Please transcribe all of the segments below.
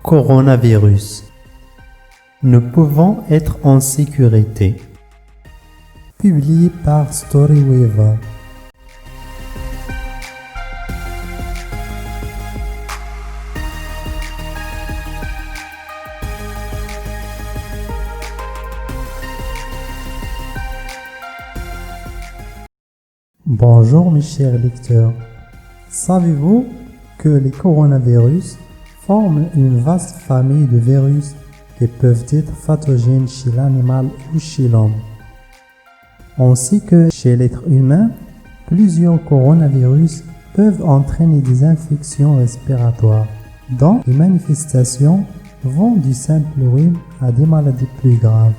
Coronavirus. Nous pouvons être en sécurité. Publié par Storyweaver. Bonjour mes chers lecteurs. Savez-vous que les coronavirus forment une vaste famille de virus qui peuvent être pathogènes chez l'animal ou chez l'homme? On sait que chez l'être humain, plusieurs coronavirus peuvent entraîner des infections respiratoires, dont les manifestations vont du simple rhume à des maladies plus graves.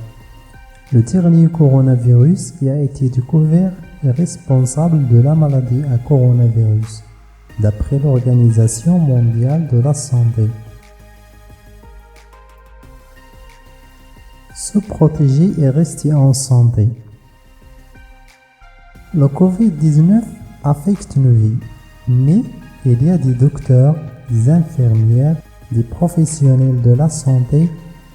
Le dernier coronavirus qui a été découvert est responsable de la maladie à coronavirus, d'après l'Organisation mondiale de la santé. Se protéger et rester en santé. Le Covid-19 affecte nos vies, mais il y a des docteurs, des infirmières, des professionnels de la santé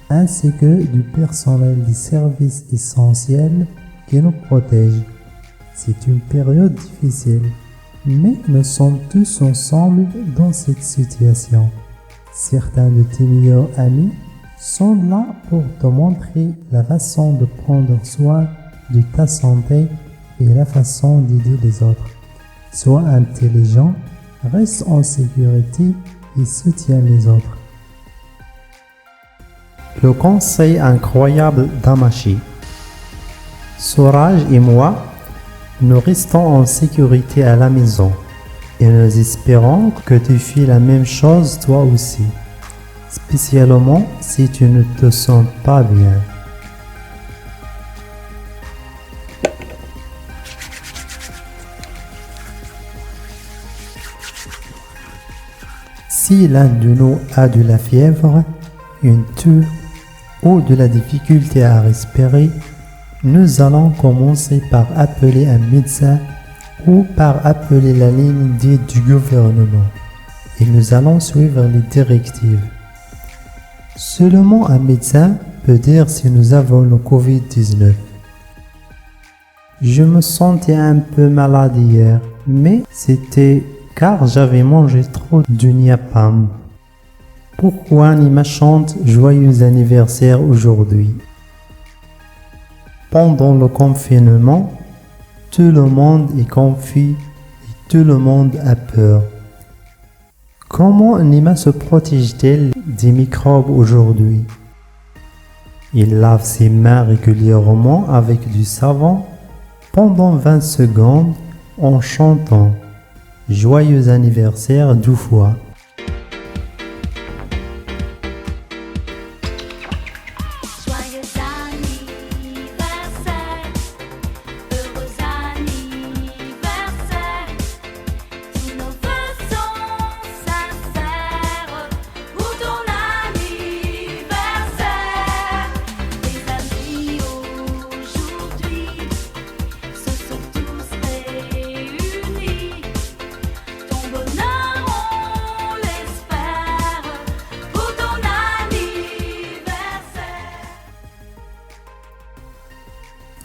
ainsi que du personnel des services essentiels qui nous protègent. C'est une période difficile, mais nous sommes tous ensemble dans cette situation. Certains de tes meilleurs amis sont là pour te montrer la façon de prendre soin de ta santé et la façon d'aider les autres. Sois intelligent, reste en sécurité et soutiens les autres. Le conseil incroyable d'Amashi. Souraj et moi, nous restons en sécurité à la maison et nous espérons que tu fais la même chose toi aussi, spécialement si tu ne te sens pas bien. Si l'un de nous a de la fièvre, une toux ou de la difficulté à respirer, nous allons commencer par appeler un médecin ou par appeler la ligne d'aide du gouvernement et nous allons suivre les directives. Seulement un médecin peut dire si nous avons le Covid-19. Je me sentais un peu malade hier, mais c'était car j'avais mangé trop de Niapam. Pourquoi Nima chante joyeux anniversaire aujourd'hui? Pendant le confinement, tout le monde est confus et tout le monde a peur. Comment Nima se protège-t-elle des microbes aujourd'hui? Il lave ses mains régulièrement avec du savon pendant 20 secondes en chantant joyeux anniversaire 2 fois.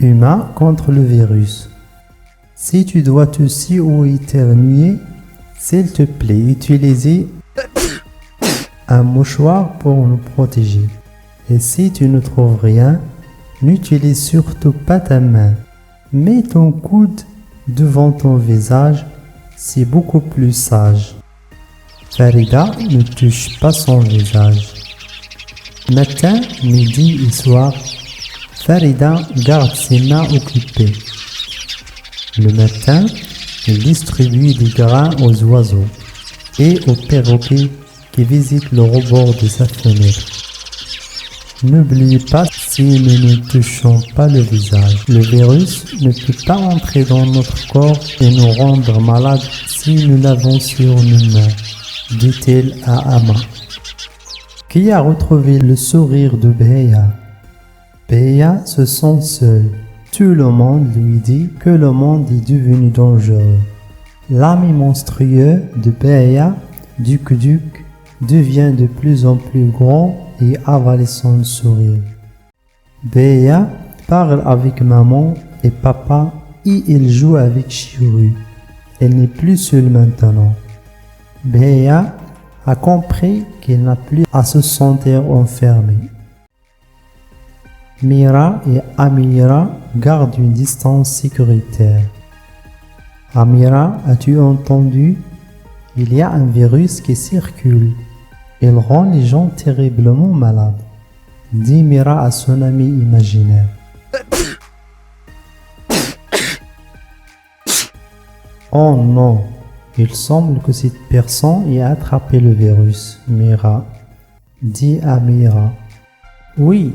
Humain contre le virus. Si tu dois tousser ou éternuer, s'il te plaît, utilise un mouchoir pour nous protéger. Et si tu ne trouves rien, n'utilise surtout pas ta main. Mets ton coude devant ton visage, c'est beaucoup plus sage. Farida ne touche pas son visage. Matin, midi et soir, Farida garde ses mains occupées. Le matin, elle distribue des grains aux oiseaux et aux perroquets qui visitent le rebord de sa fenêtre. N'oubliez pas, si nous ne touchons pas le visage, le virus ne peut pas entrer dans notre corps et nous rendre malades si nous l'avons sur nos mains, dit-elle à Ama, qui a retrouvé le sourire de Beya. Beya se sent seul. Tout le monde lui dit que le monde est devenu dangereux. L'ami monstrueux de Beya, Duc, devient de plus en plus grand et avale son sourire. Béa parle avec maman et papa et il joue avec Chiru. Elle n'est plus seule maintenant. Béa a compris qu'il n'a plus à se sentir enfermé. Mira et Amira gardent une distance sécuritaire. Amira, as-tu entendu? Il y a un virus qui circule. Il rend les gens terriblement malades, dit Mira à son ami imaginaire. Oh non, il semble que cette personne ait attrapé le virus, Mira, dit Amira. Oui,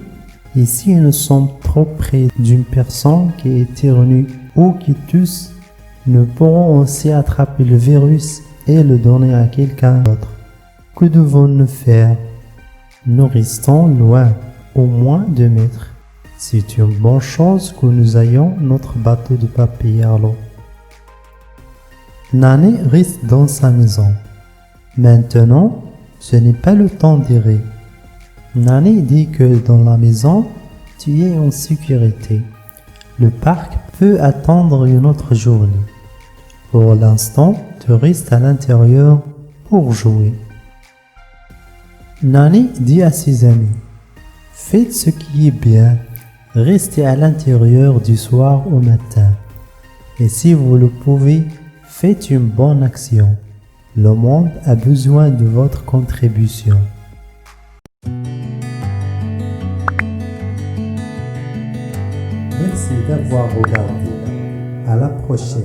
et si nous sommes trop près d'une personne qui éternue ou qui tousse, nous pourrons aussi attraper le virus et le donner à quelqu'un d'autre. Que devons-nous faire? Nous restons loin, au moins 2 mètres. C'est une bonne chose que nous ayons notre bateau de papier à l'eau. Nani reste dans sa maison. Maintenant, ce n'est pas le temps d'errer. Nani dit que dans la maison, tu es en sécurité. Le parc peut attendre une autre journée. Pour l'instant, tu restes à l'intérieur pour jouer. Nani dit à ses amis, faites ce qui est bien, restez à l'intérieur du soir au matin. Et si vous le pouvez, faites une bonne action. Le monde a besoin de votre contribution. Merci d'avoir regardé. À la prochaine.